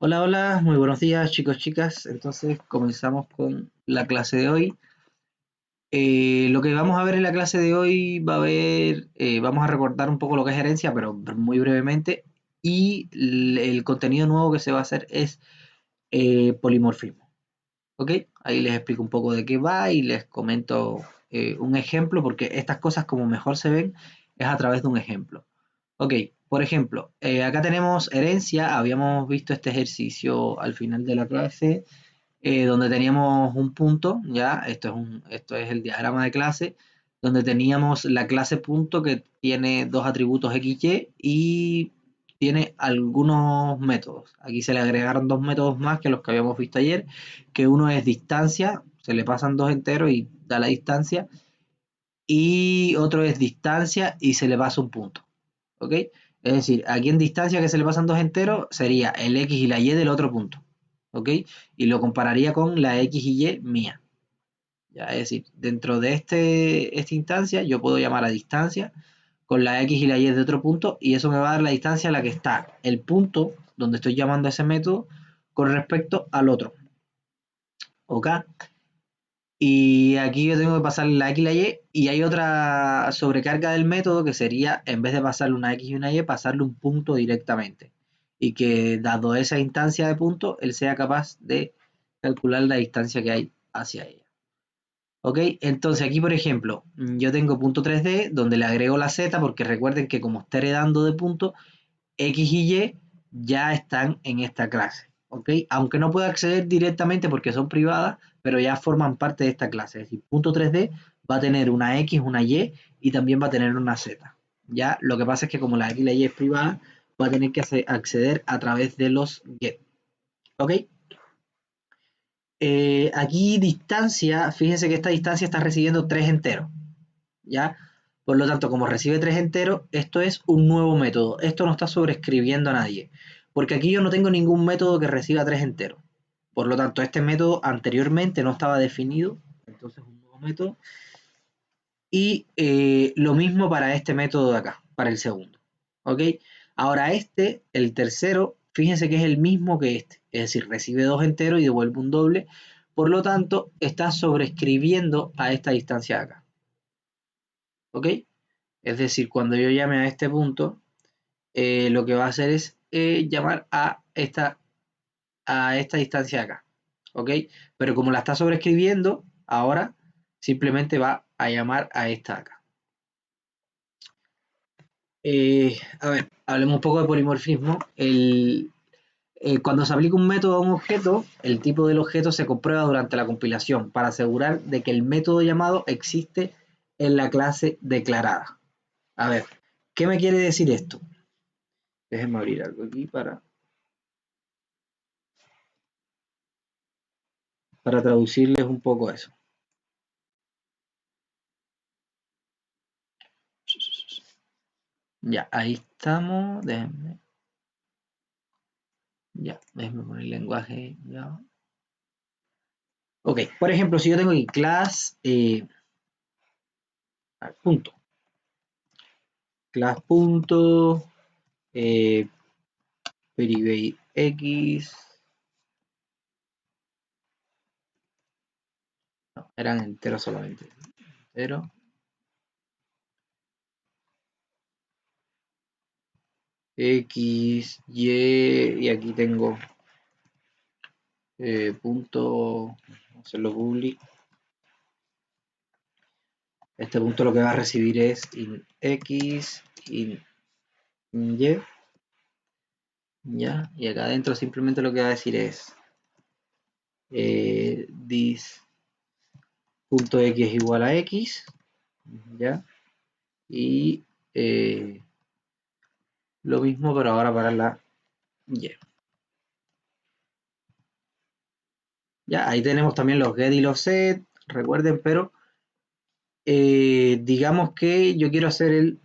Hola, hola, muy buenos días chicos, chicas. Entonces comenzamos con la clase de hoy. Lo que vamos a ver en la clase de hoy vamos a recordar un poco lo que es herencia, pero muy brevemente. Y el contenido nuevo que se va a hacer es polimorfismo. ¿Ok? Ahí les explico un poco de qué va y les comento un ejemplo, porque estas cosas como mejor se ven es a través de un ejemplo. Ok, por ejemplo, acá tenemos herencia, habíamos visto este ejercicio al final de la clase, donde teníamos un punto, ya, esto es el diagrama de clase, donde teníamos la clase punto que tiene dos atributos XY y tiene algunos métodos. Aquí se le agregaron dos métodos más que los que habíamos visto ayer, que uno es distancia, se le pasan dos enteros y da la distancia, y otro es distancia y se le pasa un punto. ¿Ok? Es decir, aquí en distancia que se le pasan dos enteros sería el X y la Y del otro punto. ¿Ok? Y lo compararía con la X y Y mía. ¿Ya? Es decir, dentro de esta instancia yo puedo llamar a distancia con la X y la Y de otro punto y eso me va a dar la distancia a la que está el punto donde estoy llamando a ese método con respecto al otro. ¿Ok? Y aquí yo tengo que pasarle la X y la Y hay otra sobrecarga del método que sería, en vez de pasarle una X y una Y, pasarle un punto directamente. Y que dado esa instancia de punto, él sea capaz de calcular la distancia que hay hacia ella. ¿Ok? Entonces aquí, por ejemplo, yo tengo punto 3D donde le agrego la Z porque recuerden que como está heredando de punto, X y Y ya están en esta clase. ¿Ok? Aunque no pueda acceder directamente porque son privadas, pero ya forman parte de esta clase. Es decir, punto 3D va a tener una X, una Y también va a tener una Z. Ya, lo que pasa es que como la X y la Y es privada, va a tener que acceder a través de los get. ¿Ok? Aquí distancia, fíjense que esta distancia está recibiendo tres enteros. ¿Ya? Por lo tanto, como recibe tres enteros, esto es un nuevo método. Esto no está sobrescribiendo a nadie. Porque aquí yo no tengo ningún método que reciba tres enteros. Por lo tanto, este método anteriormente no estaba definido. Entonces, es un nuevo método. Y lo mismo para este método de acá, para el segundo. ¿Ok? Ahora este, el tercero, fíjense que es el mismo que este. Es decir, recibe dos enteros y devuelve un doble. Por lo tanto, está sobrescribiendo a esta distancia de acá. ¿Ok? Es decir, cuando yo llame a este punto, lo que va a hacer es llamar a esta distancia de acá. ¿Ok? Pero como la está sobrescribiendo, ahora simplemente va a llamar a esta de acá. A ver, hablemos un poco de polimorfismo. Cuando se aplica un método a un objeto, el tipo del objeto se comprueba durante la compilación para asegurar de que el método llamado existe en la clase declarada. A ver, ¿qué me quiere decir esto? Déjenme abrir algo aquí para traducirles un poco eso. Ya, ahí estamos. Déjenme poner el lenguaje. Ya. Ok, por ejemplo, si yo tengo aquí class, punto. Class punto, private x. No, eran enteros solamente. Entero. X, Y, y aquí tengo punto, vamos a hacerlo public. Este punto lo que va a recibir es in X, in Y, ya, y acá adentro simplemente lo que va a decir es this punto X es igual a X, ya, y lo mismo pero ahora para la Y. Ya, ahí tenemos también los get y los set, recuerden, pero digamos que yo quiero hacer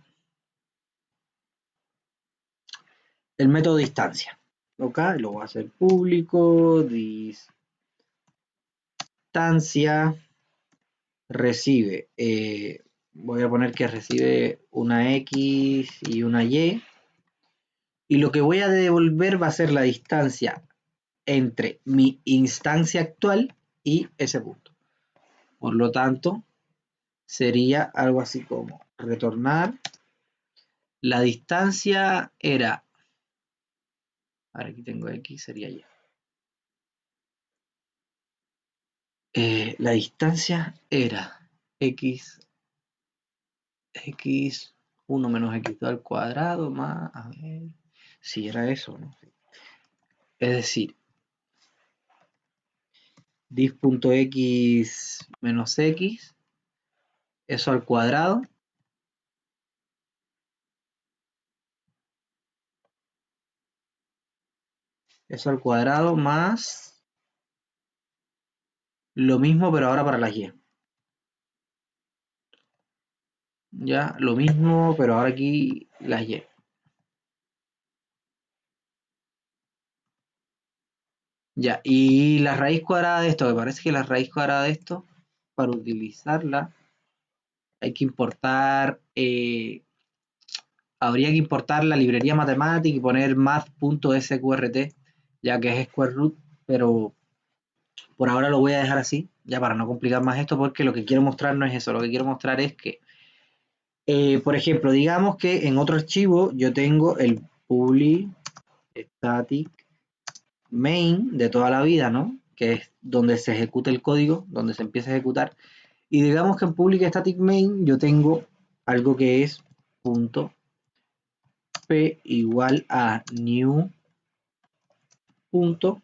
el método distancia. Ok, lo voy a hacer público, distancia, recibe, voy a poner que recibe una X y una Y, y lo que voy a devolver va a ser la distancia entre mi instancia actual y ese punto. Por lo tanto, sería algo así como retornar. La distancia era, ahora aquí tengo X, sería Y. La distancia era X 1 menos X2 al cuadrado más, a ver, si era eso, ¿no? Es decir, diff.x menos X, eso al cuadrado, más lo mismo pero ahora para las Y. Ya, lo mismo pero ahora aquí las Y. Ya, y la raíz cuadrada de esto, me parece que la raíz cuadrada de esto, para utilizarla, hay que importar, habría que importar la librería matemática y poner math.sqrt, ya que es square root, pero por ahora lo voy a dejar así, ya para no complicar más esto, porque lo que quiero mostrar no es eso, lo que quiero mostrar es que, por ejemplo, digamos que en otro archivo yo tengo el public static main de toda la vida, ¿no? Que es donde se ejecuta el código, donde se empieza a ejecutar. Y digamos que en public static main yo tengo algo que es punto p igual a new punto.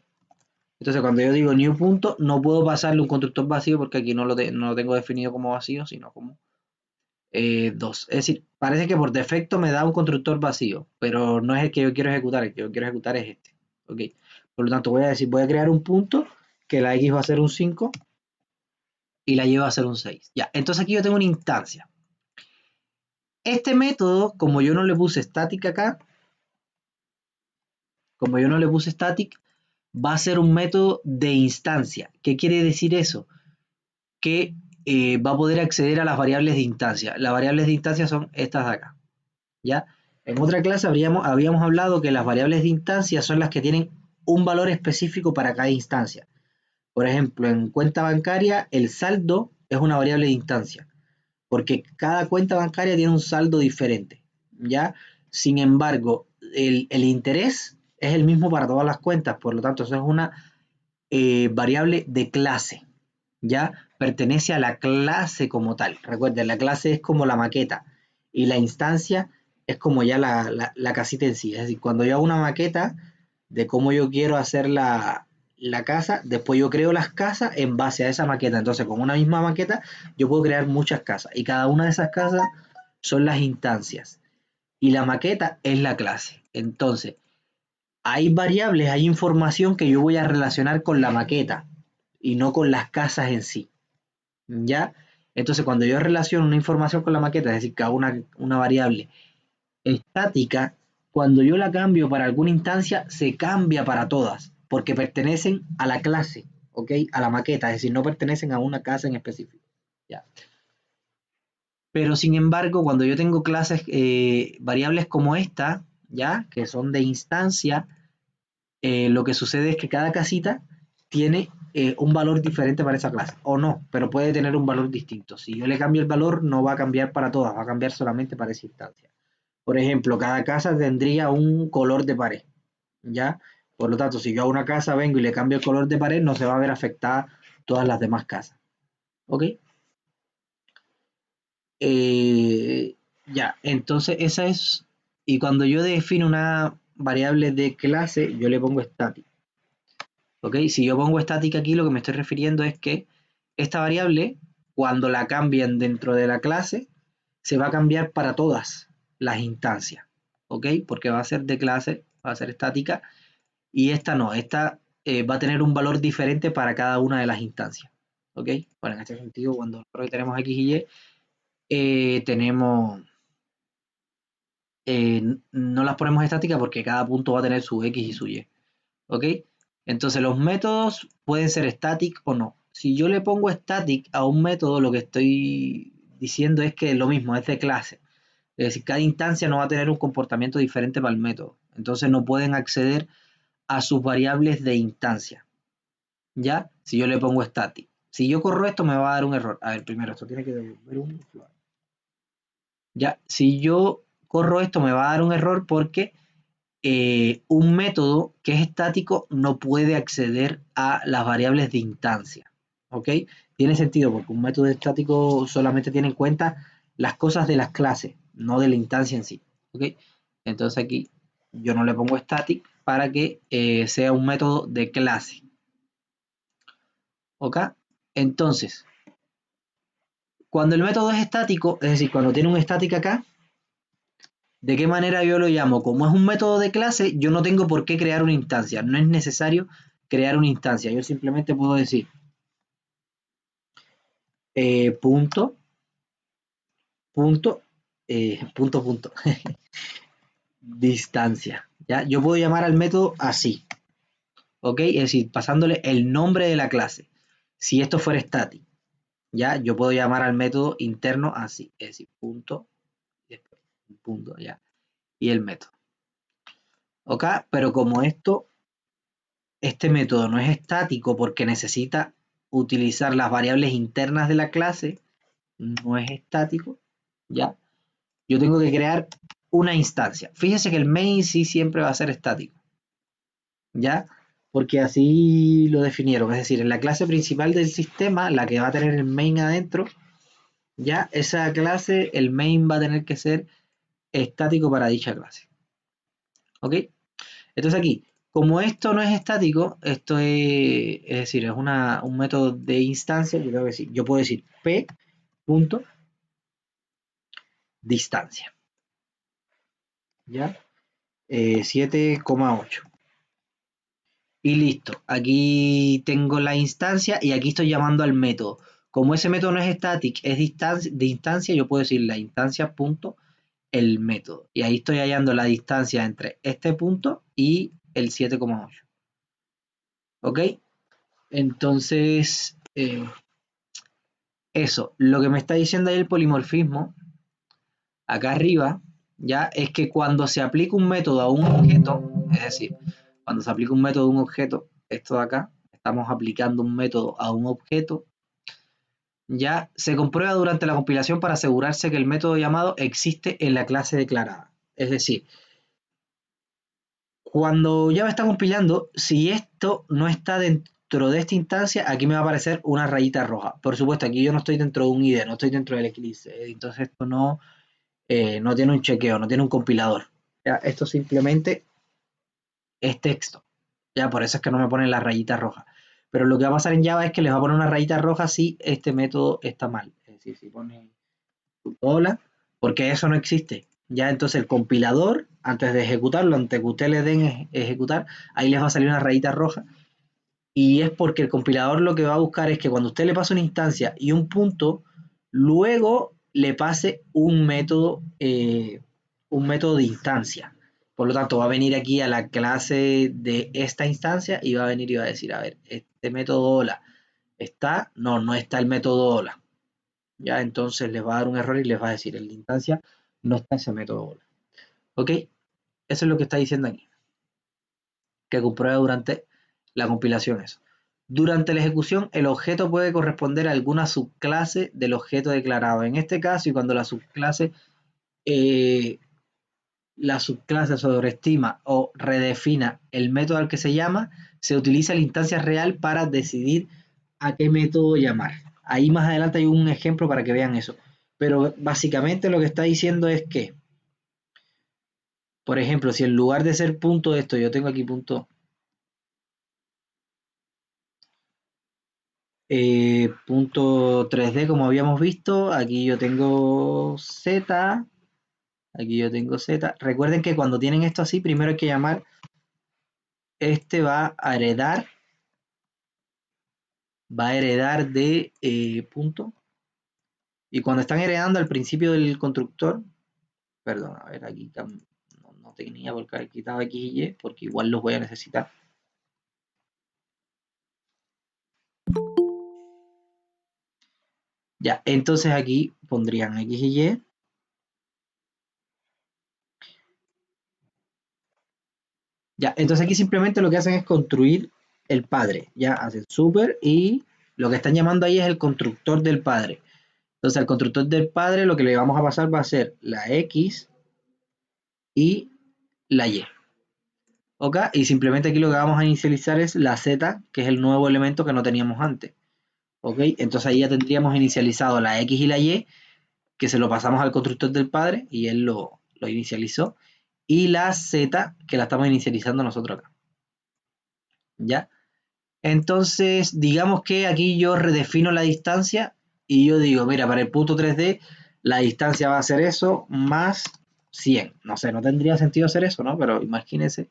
Entonces cuando yo digo new punto no puedo pasarle un constructor vacío porque aquí no lo tengo definido como vacío, sino como 2. Es decir, parece que por defecto me da un constructor vacío, pero no es el que yo quiero ejecutar, el que yo quiero ejecutar es este. ¿Ok? Por lo tanto voy a decir, voy a crear un punto que la x va a ser un 5 y la y va a ser un 6. Ya, entonces aquí yo tengo una instancia. Este método, como yo no le puse static acá, va a ser un método de instancia. ¿Qué quiere decir eso? Que va a poder acceder a las variables de instancia. Las variables de instancia son estas de acá. ¿Ya? En otra clase habíamos hablado que las variables de instancia son las que tienen un valor específico para cada instancia. Por ejemplo, en cuenta bancaria, el saldo es una variable de instancia, porque cada cuenta bancaria tiene un saldo diferente, ¿ya? Sin embargo, el interés es el mismo para todas las cuentas, por lo tanto, eso es una variable de clase, ¿ya? Pertenece a la clase como tal. Recuerden, la clase es como la maqueta y la instancia es como ya la casita en sí. Es decir, cuando yo hago una maqueta de cómo yo quiero hacer la casa, después yo creo las casas en base a esa maqueta. Entonces, con una misma maqueta, yo puedo crear muchas casas y cada una de esas casas son las instancias y la maqueta es la clase. Entonces, hay variables, hay información que yo voy a relacionar con la maqueta y no con las casas en sí. ¿Ya? Entonces, cuando yo relaciono una información con la maqueta, es decir, que hago una variable estática, cuando yo la cambio para alguna instancia, se cambia para todas, porque pertenecen a la clase, ¿ok? A la maqueta, es decir, no pertenecen a una casa en específico. ¿Ya? Pero sin embargo, cuando yo tengo clases, variables como esta, ¿ya? Que son de instancia, lo que sucede es que cada casita tiene un valor diferente para esa clase, o no, pero puede tener un valor distinto. Si yo le cambio el valor, no va a cambiar para todas, va a cambiar solamente para esa instancia. Por ejemplo, cada casa tendría un color de pared, ¿ya? Por lo tanto, si yo a una casa vengo y le cambio el color de pared, no se va a ver afectada todas las demás casas. ¿Ok? Ya, entonces esa es, y cuando yo defino una variable de clase, yo le pongo static. ¿Ok? Si yo pongo estática aquí, lo que me estoy refiriendo es que esta variable, cuando la cambien dentro de la clase, se va a cambiar para todas las instancias. ¿Ok? Porque va a ser de clase, va a ser estática, y esta no, esta va a tener un valor diferente para cada una de las instancias. ¿Ok? Bueno, en este sentido, cuando nosotros tenemos X y Y, tenemos, no las ponemos estáticas porque cada punto va a tener su X y su Y. ¿Ok? Entonces los métodos pueden ser static o no. Si yo le pongo static a un método, lo que estoy diciendo es que es lo mismo, es de clase. Es decir, cada instancia no va a tener un comportamiento diferente para el método. Entonces no pueden acceder a sus variables de instancia. ¿Ya? Si yo le pongo static. Si yo corro esto me va a dar un error. A ver, primero esto tiene que devolver un float. Ya, si yo corro esto me va a dar un error porque un método que es estático no puede acceder a las variables de instancia. ¿Ok? Tiene sentido porque un método estático solamente tiene en cuenta las cosas de las clases, no de la instancia en sí. ¿Ok? Entonces aquí yo no le pongo static para que sea un método de clase. ¿Ok? Entonces, cuando el método es estático, es decir, cuando tiene un estático acá, ¿de qué manera yo lo llamo? Como es un método de clase, yo no tengo por qué crear una instancia. No es necesario crear una instancia. Yo simplemente puedo decir punto, punto, punto, distancia. ¿Ya? Yo puedo llamar al método así. ¿Ok? Es decir, pasándole el nombre de la clase. Si esto fuera static, ¿ya? Yo puedo llamar al método interno así. Es decir, punto, después, punto, ¿ya? Y el método. ¿Ok? Pero como este método no es estático porque necesita utilizar las variables internas de la clase, no es estático, ¿ya? Yo tengo que crear una instancia. Fíjese que el main sí siempre va a ser estático, ¿ya? Porque así lo definieron, es decir, en la clase principal del sistema, la que va a tener el main adentro, ya esa clase, el main va a tener que ser estático para dicha clase, ¿ok? Entonces aquí, como esto no es estático, esto es decir, es un método de instancia, yo puedo decir p punto distancia, ¿ya? 7,8. Y listo, aquí tengo la instancia y aquí estoy llamando al método. Como ese método no es static, es de instancia, yo puedo decir la instancia punto el método. Y ahí estoy hallando la distancia entre este punto y el 7,8. ¿Ok? Entonces, eso, lo que me está diciendo ahí el polimorfismo, acá arriba, ya es que cuando se aplica un método a un objeto, es decir, cuando se aplica un método a un objeto, esto de acá, estamos aplicando un método a un objeto, ya se comprueba durante la compilación para asegurarse que el método llamado existe en la clase declarada. Es decir, cuando ya me está compilando, si esto no está dentro de esta instancia, aquí me va a aparecer una rayita roja. Por supuesto, aquí yo no estoy dentro de un IDE, no estoy dentro del Eclipse, entonces esto no tiene un chequeo, no tiene un compilador. ¿Ya? Esto simplemente es texto. Ya, por eso es que no me ponen la rayita roja. Pero lo que va a pasar en Java es que les va a poner una rayita roja si este método está mal. Es decir, si pone hola, porque eso no existe. Ya entonces el compilador, antes de ejecutarlo, antes que usted le den ejecutar, ahí les va a salir una rayita roja. Y es porque el compilador lo que va a buscar es que cuando usted le pase una instancia y un punto, luego le pase un método de instancia. Por lo tanto, va a venir aquí a la clase de esta instancia y va a venir y va a decir, a ver, este método hola está, no está el método hola. Ya entonces les va a dar un error y les va a decir, en la instancia no está ese método hola. ¿Ok? Eso es lo que está diciendo aquí. Que comprueba durante la compilación eso. Durante la ejecución, el objeto puede corresponder a alguna subclase del objeto declarado. En este caso, y cuando eh, la subclase sobreestima o redefina el método al que se llama, se utiliza la instancia real para decidir a qué método llamar. Ahí más adelante hay un ejemplo para que vean eso. Pero básicamente lo que está diciendo es que, por ejemplo, si en lugar de ser punto de esto, yo tengo aquí punto 3D como habíamos visto, aquí yo tengo Z, aquí yo tengo Z. Recuerden que cuando tienen esto así, primero hay que llamar, este va a heredar de punto, y cuando están heredando al principio del constructor, perdón, a ver, aquí no tenía porque haber quitado X y Y, porque igual los voy a necesitar. Ya, entonces aquí pondrían X y Y, Ya, entonces aquí simplemente lo que hacen es construir el padre. Ya, hacen super y lo que están llamando ahí es el constructor del padre. Entonces al constructor del padre lo que le vamos a pasar va a ser la X y la Y. ¿Ok? Y simplemente aquí lo que vamos a inicializar es la Z, que es el nuevo elemento que no teníamos antes. ¿Ok? Entonces ahí ya tendríamos inicializado la X y la Y, que se lo pasamos al constructor del padre y él lo inicializó. Y la Z, que la estamos inicializando nosotros acá. ¿Ya? Entonces, digamos que aquí yo redefino la distancia y yo digo, mira, para el punto 3D, la distancia va a ser eso más 100. No sé, no tendría sentido hacer eso, ¿no? Pero imagínense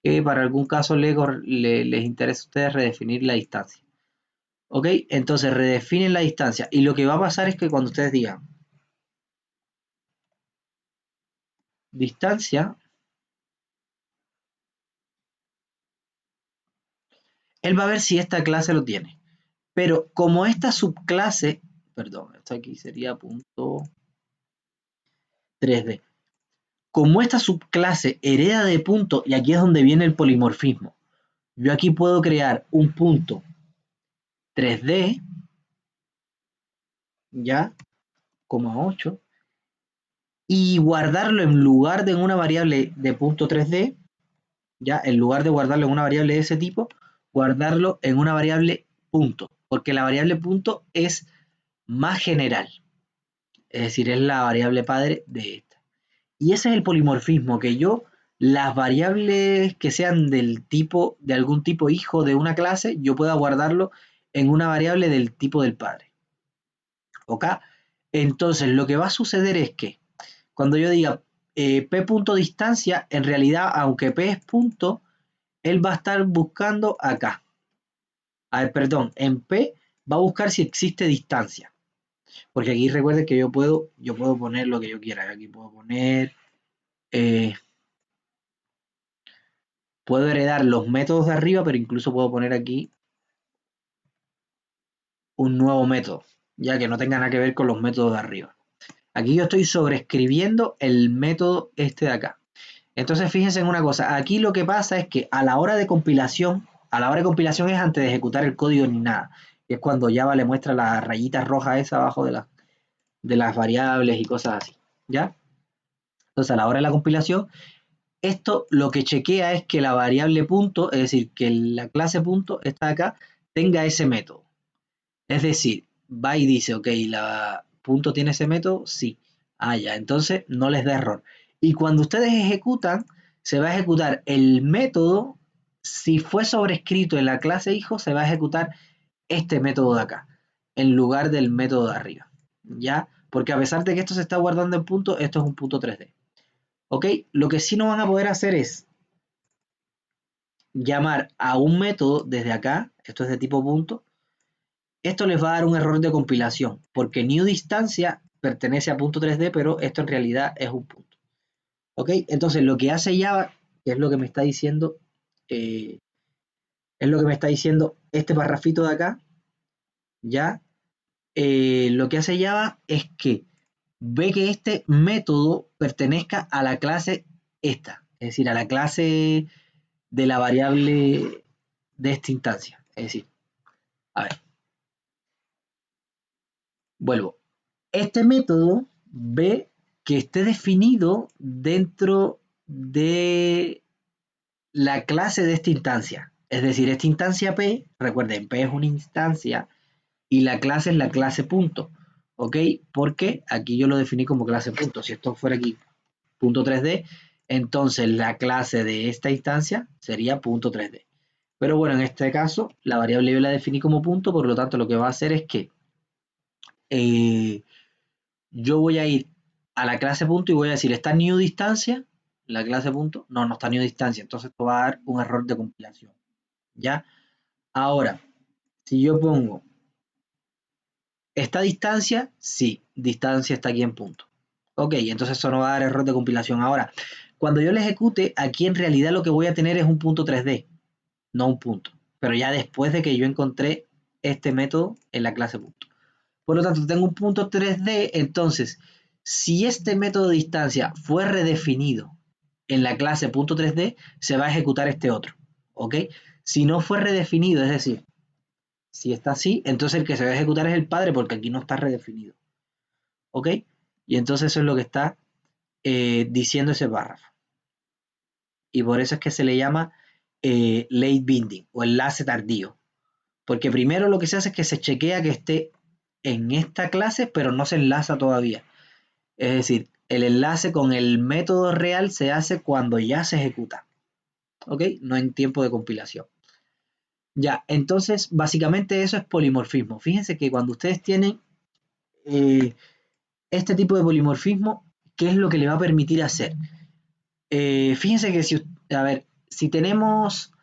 que para algún caso les interesa a ustedes redefinir la distancia. ¿Ok? Entonces redefinen la distancia. Y lo que va a pasar es que cuando ustedes digan distancia, él va a ver si esta clase lo tiene. Pero como esta subclase, perdón, esto aquí sería punto 3D. Como esta subclase hereda de punto, y aquí es donde viene el polimorfismo, yo aquí puedo crear un punto 3D, ya, coma 8, y guardarlo en lugar de una variable de punto 3D, ya, en lugar de guardarlo en una variable de ese tipo, guardarlo en una variable punto, porque la variable punto es más general, es decir, es la variable padre de esta. Y ese es el polimorfismo, que yo las variables que sean del tipo, de algún tipo hijo de una clase, yo pueda guardarlo en una variable del tipo del padre. ¿Ok? Entonces, lo que va a suceder es que cuando yo diga p punto distancia, en realidad, aunque p es punto, él va a estar buscando acá. A ver, perdón, en p va a buscar si existe distancia. Porque aquí recuerden que yo puedo poner lo que yo quiera. Aquí puedo poner, eh, puedo heredar los métodos de arriba, pero incluso puedo poner aquí un nuevo método, ya que no tenga nada que ver con los métodos de arriba. Aquí yo estoy sobreescribiendo el método este de acá. Entonces fíjense en una cosa, aquí lo que pasa es que a la hora de compilación, es antes de ejecutar el código ni nada, que es cuando Java le muestra las rayitas rojas esa abajo de las variables y cosas así, ¿ya? Entonces a la hora de la compilación, esto lo que chequea es que la variable punto, es decir, que la clase punto, esta de acá, tenga ese método. Es decir, va y dice, ok, la punto tiene ese método, sí. Ah, ya, entonces no les da error. Y cuando ustedes ejecutan, se va a ejecutar el método, si fue sobrescrito en la clase hijo, se va a ejecutar este método de acá, en lugar del método de arriba. ¿Ya? Porque a pesar de que esto se está guardando en punto, esto es un punto 3D. ¿Ok? Lo que sí no van a poder hacer es llamar a un método desde acá, esto es de tipo punto, esto les va a dar un error de compilación, porque new distancia pertenece a punto 3D, pero esto en realidad es un punto. ¿Ok? Entonces lo que hace Java, que es lo que me está diciendo, eh, este parrafito de acá, ya, lo que hace Java es que ve que este método pertenezca a la clase esta, es decir, a la clase de la variable de esta instancia. Es decir, a ver, vuelvo. Este método ve que esté definido dentro de la clase de esta instancia. Es decir, esta instancia P, recuerden, P es una instancia y la clase es la clase punto. ¿Ok? Porque aquí yo lo definí como clase punto. Si esto fuera aquí punto 3D, entonces la clase de esta instancia sería punto 3D. Pero bueno, en este caso, la variable yo la definí como punto, por lo tanto lo que va a hacer es que eh, yo voy a ir a la clase punto y voy a decir, ¿está new distancia? La clase punto. No, no está new distancia. Entonces esto va a dar un error de compilación. ¿Ya? Ahora, si yo pongo esta distancia, sí, distancia está aquí en punto. Ok, entonces eso no va a dar error de compilación. Ahora, cuando yo le ejecute, aquí en realidad lo que voy a tener es un punto 3D, no un punto. Pero ya después de que yo encontré este método en la clase punto. Por lo tanto, tengo un punto 3D, entonces, si este método de distancia fue redefinido en la clase .3D se va a ejecutar este otro, ¿ok? Si no fue redefinido, es decir, si está así, entonces el que se va a ejecutar es el padre porque aquí no está redefinido, ¿ok? Y entonces eso es lo que está diciendo ese párrafo. Y por eso es que se le llama late binding o enlace tardío. Porque primero lo que se hace es que se chequea que esté en esta clase, pero no se enlaza todavía. Es decir, el enlace con el método real se hace cuando ya se ejecuta, ¿ok? No en tiempo de compilación. Ya, entonces básicamente eso es polimorfismo. Fíjense que cuando ustedes tienen este tipo de polimorfismo, ¿qué es lo que le va a permitir hacer? Fíjense que si, a ver, si tenemos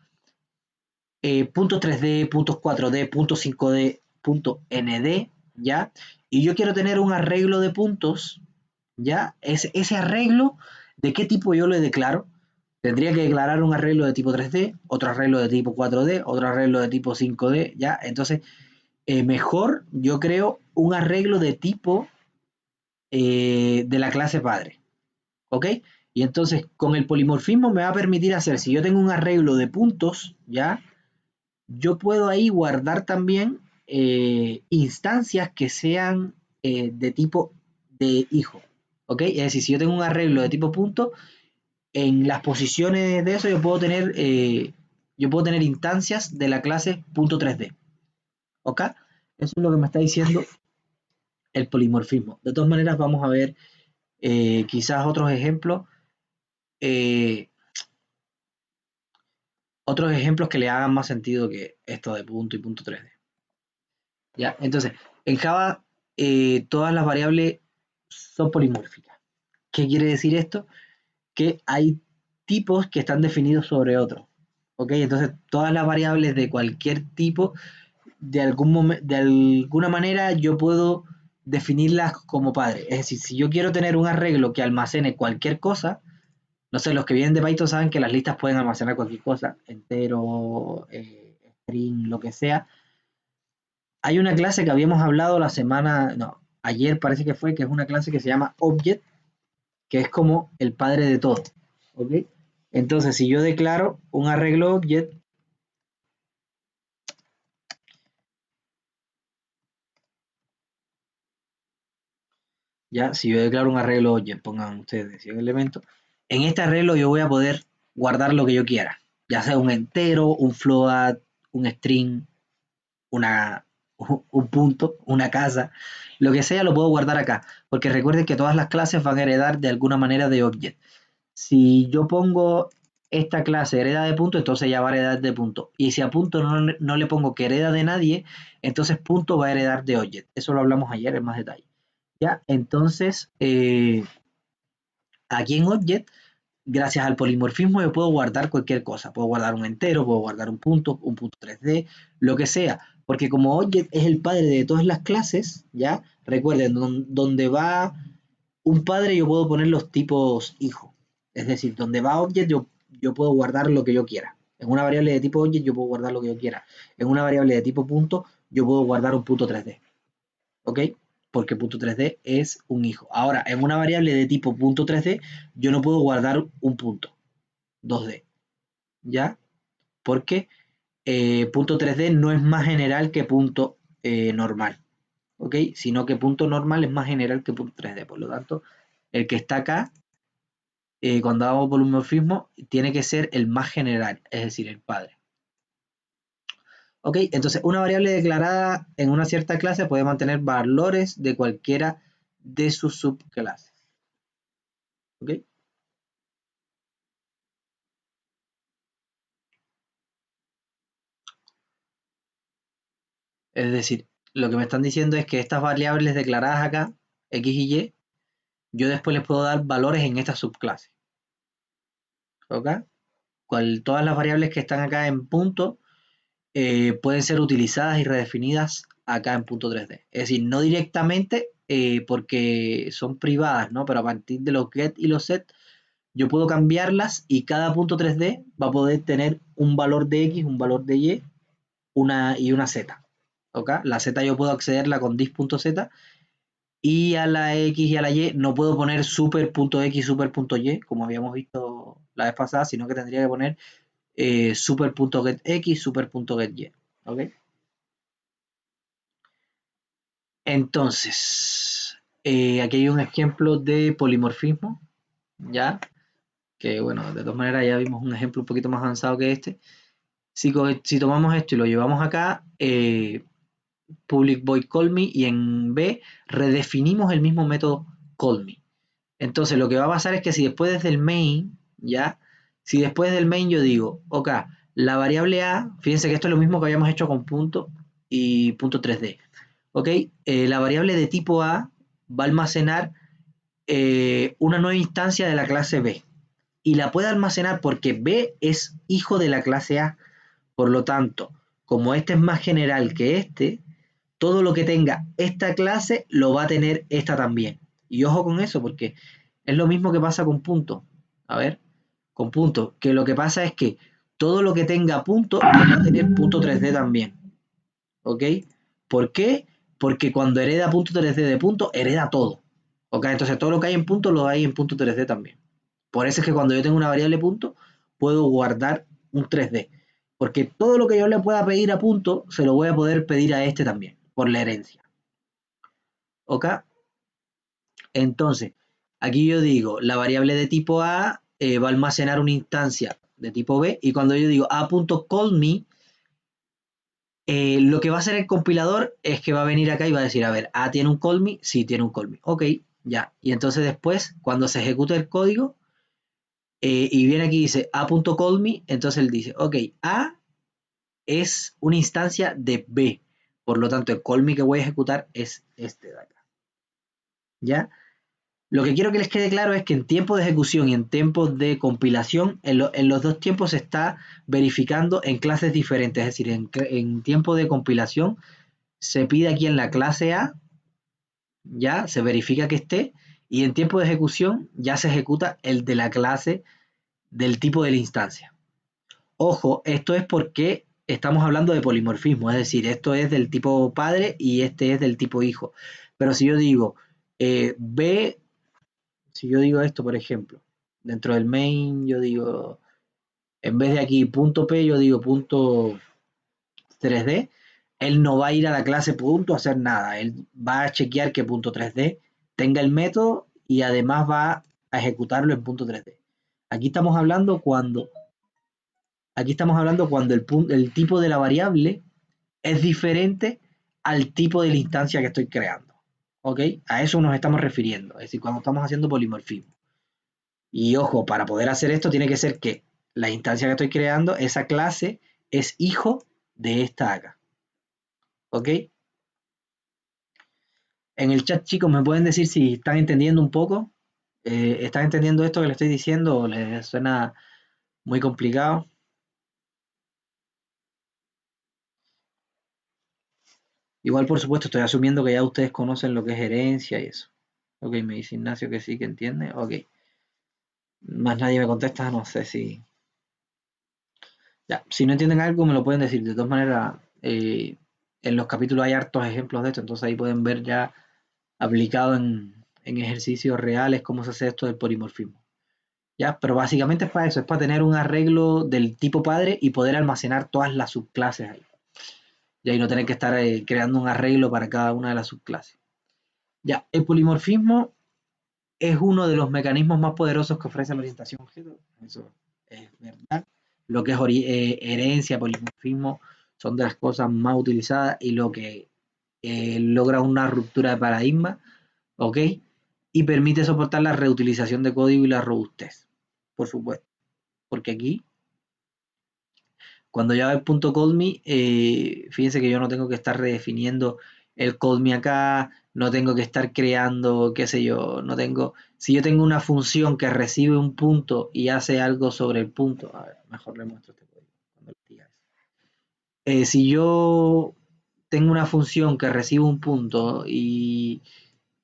puntos 3D, puntos 4D, puntos 5D, punto ND, ¿ya? Y yo quiero tener un arreglo de puntos, ¿ya? Ese arreglo, ¿de qué tipo yo le declaro? Tendría que declarar un arreglo de tipo 3D, otro arreglo de tipo 4D, otro arreglo de tipo 5D, ¿ya? Entonces, mejor yo creo un arreglo de tipo de la clase padre, ¿ok? Y entonces, con el polimorfismo me va a permitir hacer, si yo tengo un arreglo de puntos, ¿ya? Yo puedo ahí guardar también instancias que sean de tipo de hijo, ¿ok? Es decir, si yo tengo un arreglo de tipo punto, en las posiciones de eso yo puedo tener instancias de la clase punto 3D, ¿ok? Eso es lo que me está diciendo el polimorfismo. De todas maneras, vamos a ver quizás eh, otros ejemplos que le hagan más sentido que esto de punto y punto 3D. ¿Ya? Entonces, en Java todas las variables son polimórficas. ¿Qué quiere decir esto? Que hay tipos que están definidos sobre otros. ¿Ok? Entonces, todas las variables de cualquier tipo, de alguna manera yo puedo definirlas como padre. Es decir, si yo quiero tener un arreglo que almacene cualquier cosa, no sé, los que vienen de Python saben que las listas pueden almacenar cualquier cosa, entero, string, lo que sea. Hay una clase que habíamos hablado la semana, no, ayer parece que fue, que es una clase que se llama Object, que es como el padre de todo, ¿ok? Entonces, si yo declaro un arreglo Object, ya, si yo declaro un arreglo Object, pongan ustedes 100 elementos, en este arreglo yo voy a poder guardar lo que yo quiera, ya sea un entero, un float, un string, una, un punto, una casa, lo que sea lo puedo guardar acá, porque recuerden que todas las clases van a heredar de alguna manera de Object. Si yo pongo esta clase hereda de punto, entonces ya va a heredar de punto. Y si a punto no le pongo que hereda de nadie, entonces punto va a heredar de object. Eso lo hablamos ayer en más detalle. Ya, entonces aquí en object, gracias al polimorfismo, yo puedo guardar cualquier cosa. Puedo guardar un entero, puedo guardar un punto 3D, lo que sea. Porque como object es el padre de todas las clases, ya, recuerden, donde va un padre yo puedo poner los tipos hijo. Es decir, donde va object yo puedo guardar lo que yo quiera. En una variable de tipo object yo puedo guardar lo que yo quiera. En una variable de tipo punto yo puedo guardar un punto 3D. ¿Ok? Porque punto 3D es un hijo. Ahora, en una variable de tipo punto 3D yo no puedo guardar un punto 2D. ¿Ya? Porque punto 3D no es más general que punto normal. ¿Ok? Sino que punto normal es más general que punto 3D. Por lo tanto, el que está acá cuando hago polimorfismo, tiene que ser el más general, es decir, el padre. Ok, entonces una variable declarada en una cierta clase puede mantener valores de cualquiera de sus subclases. Ok, es decir, lo que me están diciendo es que estas variables declaradas acá, X y Y, yo después les puedo dar valores en esta subclase. ¿Ok? Todas las variables que están acá en punto pueden ser utilizadas y redefinidas acá en punto 3D. Es decir, no directamente porque son privadas, ¿no? Pero a partir de los get y los set, yo puedo cambiarlas y cada punto 3D va a poder tener un valor de X, un valor de Y y una Z. ¿Ok? La Z yo puedo accederla con dis.z y a la X y a la Y no puedo poner super.x, super.y, como habíamos visto la vez pasada, sino que tendría que poner super.getX, super.getY. ¿Ok? Entonces, aquí hay un ejemplo de polimorfismo, ¿ya? Que bueno, de todas maneras ya vimos un ejemplo un poquito más avanzado que este. Si tomamos esto y lo llevamos acá, public void call me, y en B redefinimos el mismo método call me. Entonces lo que va a pasar es que si después desde el main, ¿ya? Si después del main yo digo, ok, la variable A, fíjense que esto es lo mismo que habíamos hecho con punto y punto 3D. ¿Ok? La variable de tipo A va a almacenar una nueva instancia de la clase B. Y la puede almacenar porque B es hijo de la clase A. Por lo tanto, como este es más general que este, todo lo que tenga esta clase lo va a tener esta también. Y ojo con eso, porque es lo mismo que pasa con punto. A ver, con punto, que lo que pasa es que todo lo que tenga punto lo va a tener punto 3D también. ¿Ok? ¿Por qué? Porque cuando hereda punto 3D de punto, hereda todo. ¿Ok? Entonces todo lo que hay en punto lo hay en punto 3D también. Por eso es que cuando yo tengo una variable punto, puedo guardar un 3D. Porque todo lo que yo le pueda pedir a punto, se lo voy a poder pedir a este también, por la herencia. ¿Ok? Entonces, aquí yo digo, la variable de tipo A va a almacenar una instancia de tipo B, y cuando yo digo a.callme, lo que va a hacer el compilador es que va a venir acá y va a decir, a ver, A tiene un callme, sí tiene un callme. Ok, ya. Y entonces después, cuando se ejecute el código, y viene aquí y dice a.callme, entonces él dice, ok, A es una instancia de B. Por lo tanto, el callme que voy a ejecutar es este de acá. ¿Ya? Lo que quiero que les quede claro es que en tiempo de ejecución y en tiempos de compilación, en los dos tiempos se está verificando en clases diferentes. Es decir, en tiempo de compilación se pide aquí en la clase A, ya se verifica que esté, y en tiempo de ejecución ya se ejecuta el de la clase del tipo de la instancia. Ojo, esto es porque estamos hablando de polimorfismo, es decir, esto es del tipo padre y este es del tipo hijo. Pero si yo digo B, si yo digo esto, por ejemplo, dentro del main, yo digo, en vez de aquí punto P, yo digo punto 3D, él no va a ir a la clase punto a hacer nada, él va a chequear que punto 3D tenga el método y además va a ejecutarlo en punto 3D. Aquí estamos hablando cuando el tipo de la variable es diferente al tipo de la instancia que estoy creando. ¿Ok? A eso nos estamos refiriendo, es decir, cuando estamos haciendo polimorfismo. Y ojo, para poder hacer esto tiene que ser que la instancia que estoy creando, esa clase, es hijo de esta acá. ¿Ok? En el chat, chicos, ¿me pueden decir si están entendiendo un poco? ¿Están entendiendo esto que les estoy diciendo o les suena muy complicado? Igual, por supuesto, estoy asumiendo que ya ustedes conocen lo que es herencia y eso. Ok, me dice Ignacio que sí, que entiende. Ok. Más nadie me contesta, no sé si... Ya, si no entienden algo me lo pueden decir. De todas maneras, en los capítulos hay hartos ejemplos de esto, entonces ahí pueden ver ya aplicado en ejercicios reales cómo se hace esto del polimorfismo. Ya, pero básicamente es para eso, es para tener un arreglo del tipo padre y poder almacenar todas las subclases ahí. Y ahí no tener que estar creando un arreglo para cada una de las subclases. Ya, el polimorfismo es uno de los mecanismos más poderosos que ofrece la orientación objeto. Eso es verdad. Lo que es herencia, polimorfismo, son de las cosas más utilizadas y lo que logra una ruptura de paradigma, ¿ok? Y permite soportar la reutilización de código y la robustez, por supuesto. Porque aquí, cuando ya va el punto callme, fíjense que yo no tengo que estar redefiniendo el callme acá, no tengo que estar creando, qué sé yo, no tengo... Si yo tengo una función que recibe un punto y hace algo sobre el punto, a ver, mejor le muestro este código. Cuando le diga eso. Si yo tengo una función que recibe un punto y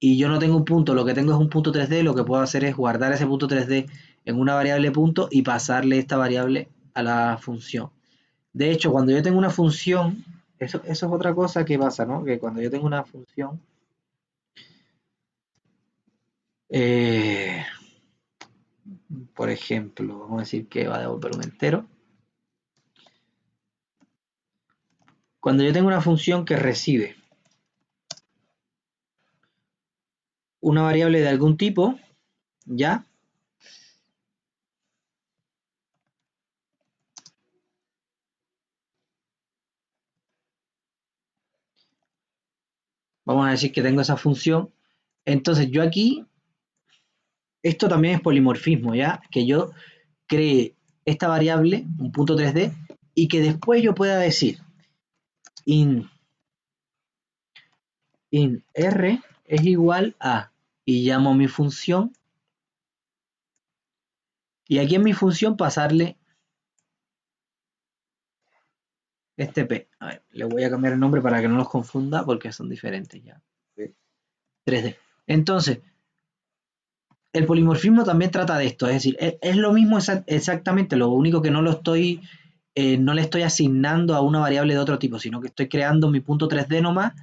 yo no tengo un punto, lo que tengo es un punto 3D, lo que puedo hacer es guardar ese punto 3D en una variable punto y pasarle esta variable a la función. De hecho, cuando yo tengo una función, eso es otra cosa que pasa, ¿no? Que cuando yo tengo una función, eh, por ejemplo, vamos a decir que va a devolver un entero. Cuando yo tengo una función que recibe una variable de algún tipo, ¿ya? Vamos a decir que tengo esa función. Entonces yo aquí, esto también es polimorfismo, ¿ya? Que yo cree esta variable, un punto 3D, y que después yo pueda decir in R es igual a, y llamo mi función, y aquí en mi función pasarle este P. A ver, le voy a cambiar el nombre para que no los confunda porque son diferentes ya. 3D. Entonces, el polimorfismo también trata de esto, es decir, es lo mismo exactamente, lo único que no le estoy asignando a una variable de otro tipo, sino que estoy creando mi punto 3D nomás,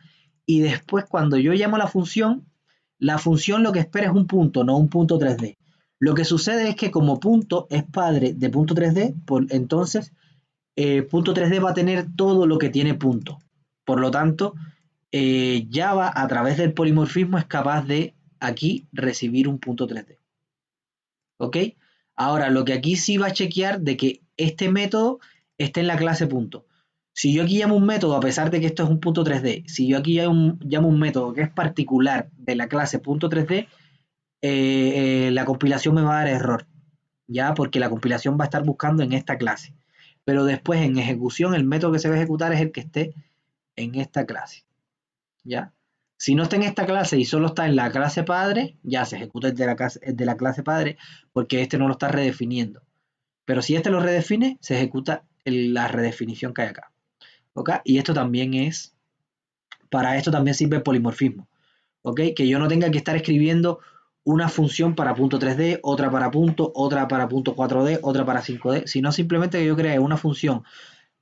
y después cuando yo llamo la función lo que espera es un punto, no un punto 3D. Lo que sucede es que como punto es padre de punto 3D, entonces punto 3D va a tener todo lo que tiene punto. Por lo tanto, Java a través del polimorfismo es capaz de aquí recibir un punto 3D. ¿Ok? Ahora, lo que aquí sí va a chequear de que este método esté en la clase punto. Si yo aquí llamo un método, a pesar de que esto es un punto 3D, si yo aquí llamo un método que es particular de la clase punto 3D, la compilación me va a dar error, ¿ya? Porque la compilación va a estar buscando en esta clase. Pero después en ejecución, el método que se va a ejecutar es el que esté en esta clase, ¿ya? Si no está en esta clase y solo está en la clase padre, ya se ejecuta el de la clase padre porque este no lo está redefiniendo. Pero si este lo redefine, se ejecuta la redefinición que hay acá. ¿Ok? Y esto también para esto también sirve el polimorfismo. ¿Ok? Que yo no tenga que estar escribiendo una función para punto 3D, otra para punto, otra para punto 4D, otra para 5D, sino simplemente que yo cree una función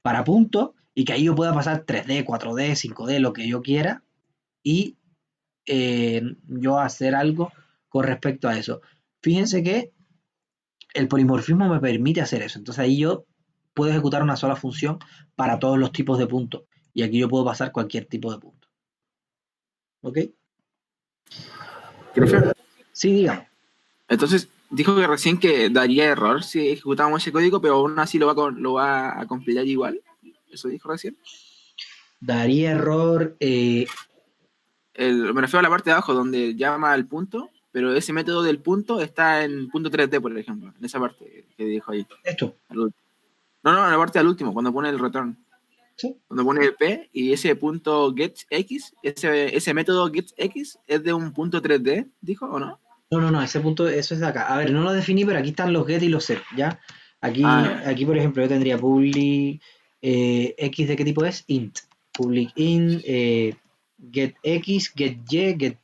para punto y que ahí yo pueda pasar 3D, 4D, 5D, lo que yo quiera y yo hacer algo con respecto a eso. Fíjense que el polimorfismo me permite hacer eso. Entonces ahí yo puedo ejecutar una sola función para todos los tipos de puntos. Y aquí yo puedo pasar cualquier tipo de punto. ¿Ok? Profe, Sí, dígame. entonces dijo que recién que daría error si ejecutamos ese código, pero aún así lo va a compilar igual. ¿Eso dijo recién? Daría error. Me refiero a la parte de abajo donde llama al punto, pero ese método del punto está en punto 3D, por ejemplo, en esa parte que dijo ahí. Esto. No, en la parte del último, cuando pone el return. ¿Sí? Cuando pone el P y ese punto getX, ese método getX es de un punto 3D, dijo, ¿o no? No, ese punto, eso es de acá. A ver, no lo definí, pero aquí están los get y los set, ¿ya? Aquí, Ah, aquí por ejemplo, yo tendría public x de qué tipo es, int. Public int, get x, get y, get.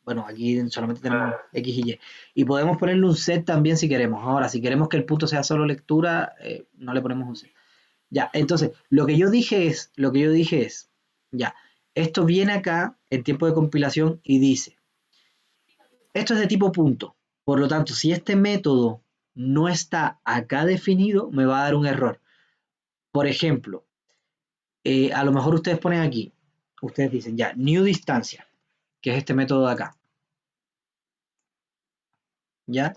Bueno, aquí solamente tenemos x y y. Y podemos ponerle un set también si queremos. Ahora, si queremos que el punto sea solo lectura, no le ponemos un set. Ya, entonces, lo que yo dije es, ya, esto viene acá en tiempo de compilación y dice, esto es de tipo punto. Por lo tanto, si este método no está acá definido, me va a dar un error. Por ejemplo, a lo mejor ustedes ponen aquí, ustedes dicen ya, new distancia, que es este método de acá. ¿Ya?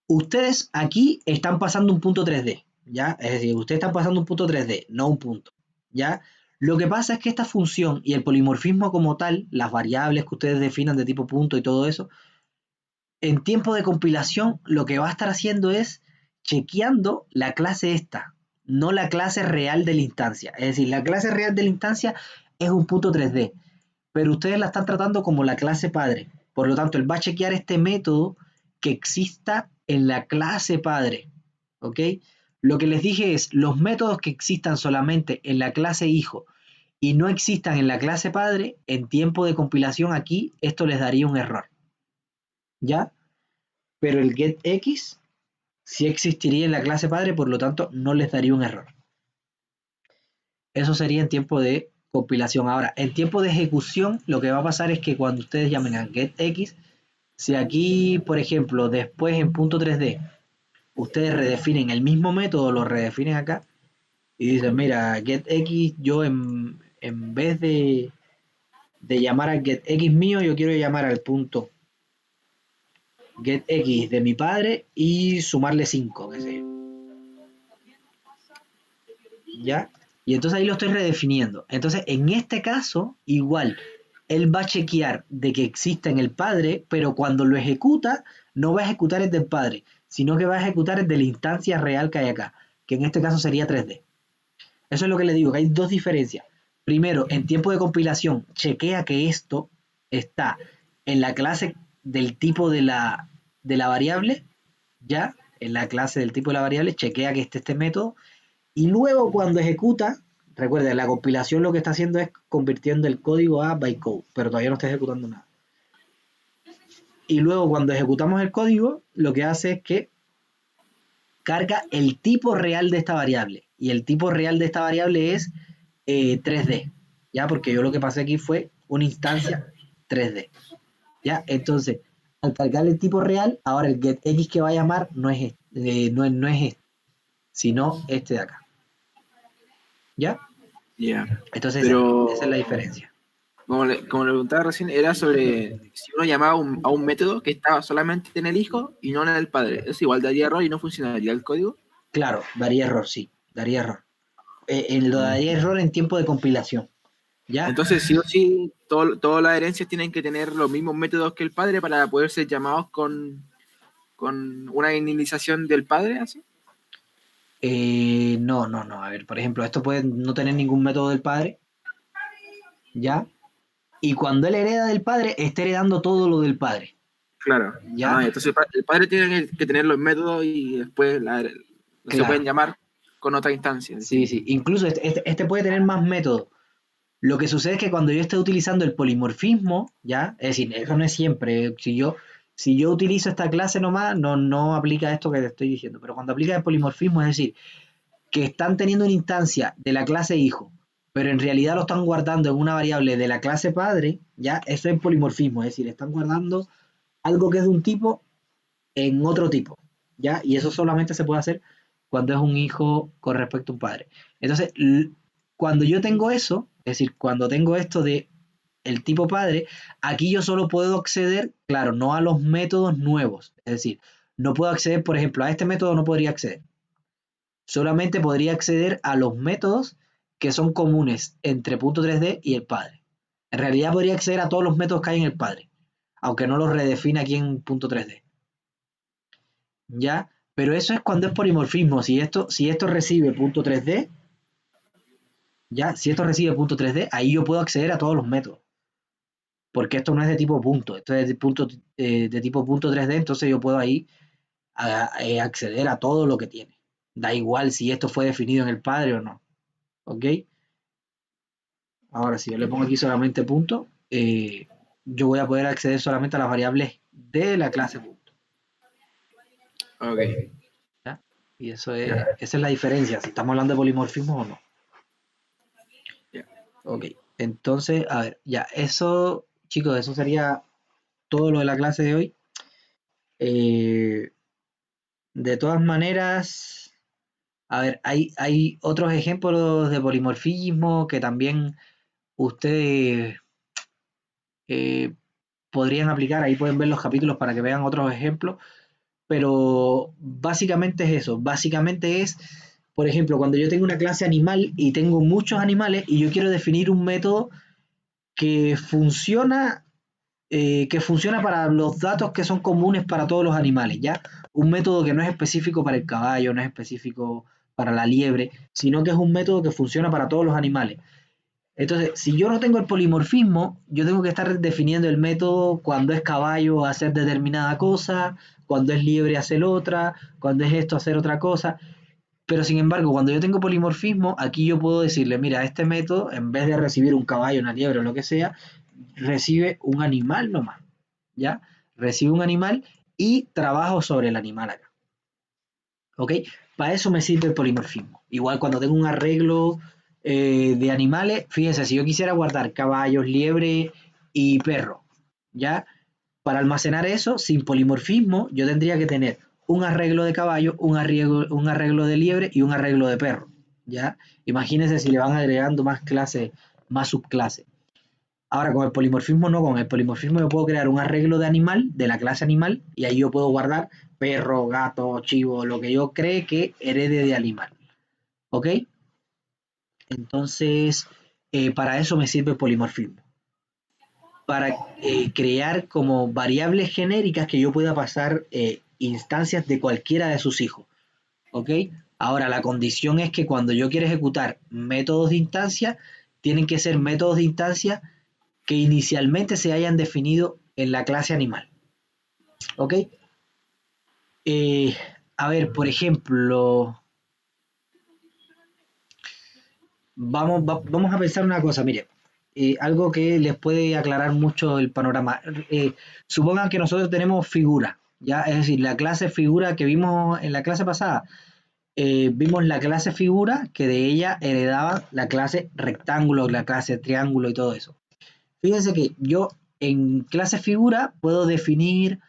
Ustedes aquí están pasando un punto 3D, ¿ya? Es decir, ustedes están pasando un punto 3D, no un punto, ¿ya? Lo que pasa es que esta función y el polimorfismo como tal, las variables que ustedes definan de tipo punto y todo eso, en tiempo de compilación lo que va a estar haciendo es chequeando la clase esta, no la clase real de la instancia. Es decir, la clase real de la instancia es un punto 3D, pero ustedes la están tratando como la clase padre. Por lo tanto, él va a chequear este método que exista en la clase padre. ¿Ok? Lo que les dije es, los métodos que existan solamente en la clase hijo y no existan en la clase padre, en tiempo de compilación aquí, esto les daría un error. ¿Ya? Pero el getX sí existiría en la clase padre, por lo tanto no les daría un error. Eso sería en tiempo de compilación. Ahora, en tiempo de ejecución, lo que va a pasar es que cuando ustedes llamen a getX, si aquí, por ejemplo, después en punto 3D ustedes redefinen el mismo método, lo redefinen acá y dicen, mira, getX, yo en vez de llamar al getX mío, yo quiero llamar al punto getX de mi padre y sumarle 5, qué sé yo, ¿ya? Y entonces ahí lo estoy redefiniendo. Entonces, en este caso, igual, él va a chequear de que exista en el padre, pero cuando lo ejecuta, no va a ejecutar el del padre, sino que va a ejecutar el de la instancia real que hay acá, que en este caso sería 3D. Eso es lo que le digo, que hay dos diferencias. Primero, en tiempo de compilación, chequea que esto está en la clase del tipo de la variable, ya, en la clase del tipo de la variable, chequea que esté este método, y luego cuando ejecuta, recuerda, la compilación lo que está haciendo es convirtiendo el código a bytecode, pero todavía no está ejecutando nada. Y luego cuando ejecutamos el código, lo que hace es que carga el tipo real de esta variable. Y el tipo real de esta variable es 3D, ¿ya? Porque yo lo que pasé aquí fue una instancia 3D, ¿ya? Entonces, al cargar el tipo real, ahora el getX que va a llamar no es este, sino este de acá, ¿ya? Ya. Entonces, esa es la Pero, diferencia. como le preguntaba recién, era sobre si uno llamaba a un método que estaba solamente en el hijo y no en el padre. ¿Es igual daría error y no funcionaría el código? Claro, daría error, sí, daría error. Lo Ah. daría error en tiempo de compilación, ¿ya? Entonces, sí o sí, todas las herencias tienen que tener los mismos métodos que el padre para poder ser llamados con una inicialización del padre, así. No, no, no. A ver, por ejemplo, esto puede no tener ningún método del padre, ¿ya? Y cuando él hereda del padre, está heredando todo lo del padre, Claro. ¿ya? Entonces el padre tiene que tener los métodos y después se pueden Claro, llamar con otra instancia sí, distinta. sí. Incluso este puede tener más métodos. Lo que sucede es que cuando yo esté utilizando el polimorfismo, ¿ya? Es decir, eso no es siempre. Si yo utilizo esta clase nomás, no aplica esto que te estoy diciendo. Pero cuando aplica el polimorfismo, es decir, que están teniendo una instancia de la clase hijo, pero en realidad lo están guardando en una variable de la clase padre, ¿ya? Eso es polimorfismo, es decir, están guardando algo que es de un tipo en otro tipo, ¿ya? Y eso solamente se puede hacer cuando es un hijo con respecto a un padre. Entonces, cuando yo tengo eso, es decir, cuando tengo esto de el tipo padre, aquí yo solo puedo acceder, claro, no a los métodos nuevos, es decir, no puedo acceder, por ejemplo, a este método no podría acceder, solamente podría acceder a los métodos que son comunes entre punto 3D y el padre. En realidad podría acceder a todos los métodos que hay en el padre, aunque no los redefine aquí en punto 3D. ¿Ya? Pero eso es cuando es polimorfismo. Si esto recibe punto 3D, ¿ya? Si esto recibe punto 3D, ahí yo puedo acceder a todos los métodos. Porque esto no es de tipo punto, esto es de tipo punto 3D, entonces yo puedo ahí acceder a todo lo que tiene. Da igual si esto fue definido en el padre o no. ¿Ok? Ahora, si yo le pongo aquí solamente punto, yo voy a poder acceder solamente a las variables de la clase punto. Ok. ¿Ya? Y esa es la diferencia, si estamos hablando de polimorfismo o no. Ya. Ok, entonces, a ver, ya, eso, chicos, eso sería todo lo de la clase de hoy. Eh, de todas maneras, a ver, hay otros ejemplos de polimorfismo que también ustedes eh, podrían aplicar. Ahí pueden ver los capítulos para que vean otros ejemplos. Pero básicamente es eso. Básicamente es, por ejemplo, cuando yo tengo una clase animal y tengo muchos animales y yo quiero definir un método que funciona para los datos que son comunes para todos los animales, ¿ya? Un método que no es específico para el caballo, no es específico para la liebre, sino que es un método que funciona para todos los animales. Entonces, si yo no tengo el polimorfismo, yo tengo que estar definiendo el método cuando es caballo hacer determinada cosa, cuando es liebre hacer otra, cuando es esto hacer otra cosa. Pero sin embargo, cuando yo tengo polimorfismo, aquí yo puedo decirle, mira, este método, en vez de recibir un caballo, una liebre o lo que sea, recibe un animal nomás, ¿ya? Recibe un animal y trabajo sobre el animal acá, ¿ok? Para eso me sirve el polimorfismo. Igual cuando tengo un arreglo de animales, fíjense, si yo quisiera guardar caballos, liebre y perro, ¿ya? Para almacenar eso, sin polimorfismo, yo tendría que tener un arreglo de caballo, un arreglo de liebre y un arreglo de perro, ¿ya? Imagínense si le van agregando más clases, más subclases. Ahora, con el polimorfismo no, con el polimorfismo yo puedo crear un arreglo de animal, de la clase animal, y ahí yo puedo guardar perro, gato, chivo, lo que yo cree que herede de animal, ¿ok? Entonces, para eso me sirve el polimorfismo, para crear como variables genéricas que yo pueda pasar instancias de cualquiera de sus hijos, ¿ok? Ahora, la condición es que cuando yo quiero ejecutar métodos de instancia, tienen que ser métodos de instancia que inicialmente se hayan definido en la clase animal, ¿ok? Eh, a ver, por ejemplo, vamos a pensar una cosa, mire, algo que les puede aclarar mucho el panorama. Supongan que nosotros tenemos figura, ¿ya? Es decir, la clase figura que vimos en la clase pasada, vimos la clase figura que de ella heredaba la clase rectángulo, la clase triángulo y todo eso. Fíjense que yo en clase figura puedo definir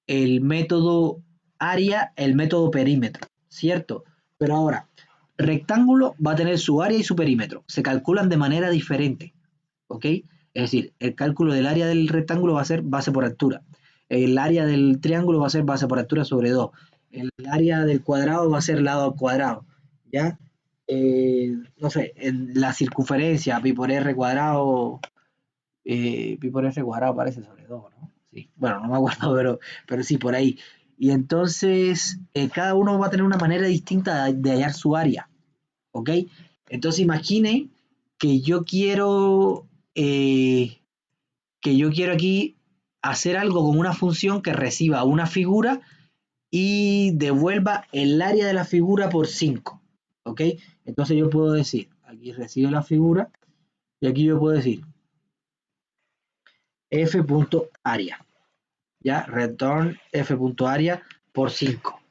el método área, el método perímetro, ¿cierto? Pero ahora, rectángulo va a tener su área y su perímetro. Se calculan de manera diferente, ¿ok? Es decir, el cálculo del área del rectángulo va a ser base por altura. El área del triángulo va a ser base por altura sobre 2. El área del cuadrado va a ser lado al cuadrado, ¿ya? No sé, en la circunferencia, pi por r cuadrado, pi por r cuadrado parece sobre 2, ¿no? Sí, bueno, no me acuerdo, pero sí, por ahí. Y entonces, cada uno va a tener una manera distinta de hallar su área, ¿ok? Entonces imagine que eh, yo quiero aquí hacer algo con una función que reciba una figura y devuelva el área de la figura por 5, ¿ok? Entonces yo puedo decir, aquí recibe la figura y aquí yo puedo decir f.area, ¿ya? Return f.area por 5.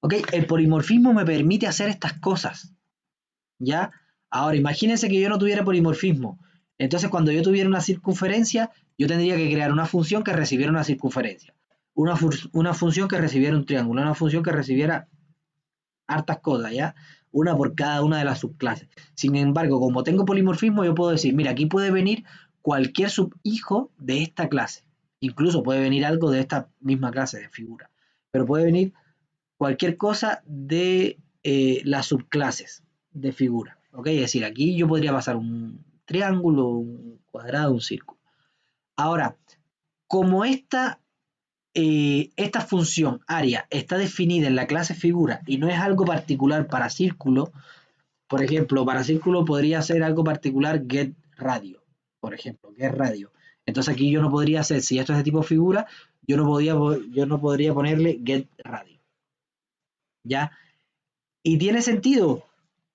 ¿Ok? El polimorfismo me permite hacer estas cosas, ¿ya? Ahora, imagínense que yo no tuviera polimorfismo. Entonces, cuando yo tuviera una circunferencia, yo tendría que crear una función que recibiera una circunferencia, una función que recibiera un triángulo, una función que recibiera hartas cosas, ¿ya? Una por cada una de las subclases. Sin embargo, como tengo polimorfismo, yo puedo decir, mira, aquí puede venir cualquier subhijo de esta clase. Incluso puede venir algo de esta misma clase de figura. Pero puede venir cualquier cosa de las subclases de figura. ¿Ok? Es decir, aquí yo podría pasar un triángulo, un cuadrado, un círculo. Ahora, como esta función área está definida en la clase figura y no es algo particular para círculo, por ejemplo, para círculo podría ser algo particular get radio, por ejemplo, get radio. Entonces aquí yo no podría hacer, si esto es de tipo figura, yo no podría ponerle get radio. ¿Ya? Y tiene sentido,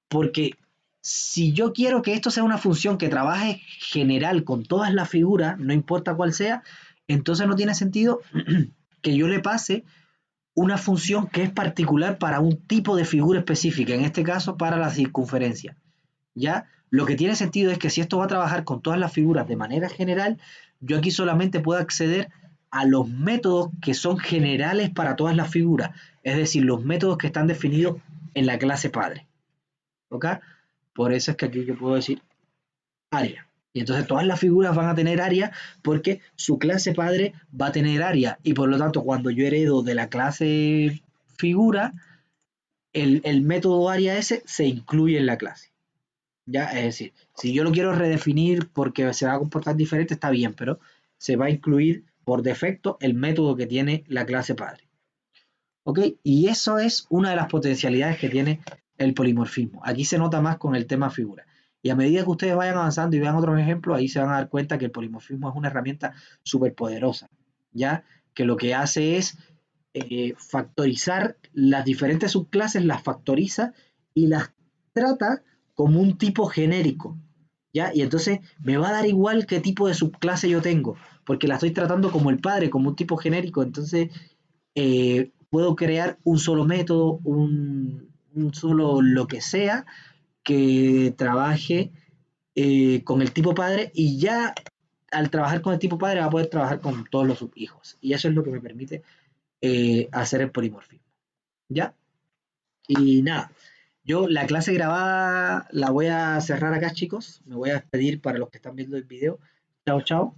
porque si yo quiero que esto sea una función que trabaje general con todas las figuras, no importa cuál sea, entonces no tiene sentido que yo le pase una función que es particular para un tipo de figura específica, en este caso para la circunferencia. ¿Ya? Lo que tiene sentido es que si esto va a trabajar con todas las figuras de manera general, yo aquí solamente puedo acceder a los métodos que son generales para todas las figuras, es decir, los métodos que están definidos en la clase padre. ¿Ok? Por eso es que aquí yo puedo decir área. Y entonces todas las figuras van a tener área porque su clase padre va a tener área. Y por lo tanto, cuando yo heredo de la clase figura, el método área ese se incluye en la clase. ¿Ya? Es decir, si yo lo quiero redefinir porque se va a comportar diferente, está bien, pero se va a incluir por defecto el método que tiene la clase padre. ¿Ok? Y eso es una de las potencialidades que tiene el polimorfismo. Aquí se nota más con el tema figura. Y a medida que ustedes vayan avanzando y vean otros ejemplos, ahí se van a dar cuenta que el polimorfismo es una herramienta súper poderosa, ¿ya? Que lo que hace es factorizar las diferentes subclases, las factoriza y las trata como un tipo genérico, ¿ya? Y entonces me va a dar igual qué tipo de subclase yo tengo, porque la estoy tratando como el padre, como un tipo genérico. Entonces puedo crear un solo método, un solo lo que sea que trabaje con el tipo padre, y ya al trabajar con el tipo padre va a poder trabajar con todos los subhijos. Y eso es lo que me permite hacer el polimorfismo. ¿Ya? Y nada, yo la clase grabada la voy a cerrar acá, chicos. Me voy a despedir para los que están viendo el video. Chao, chao.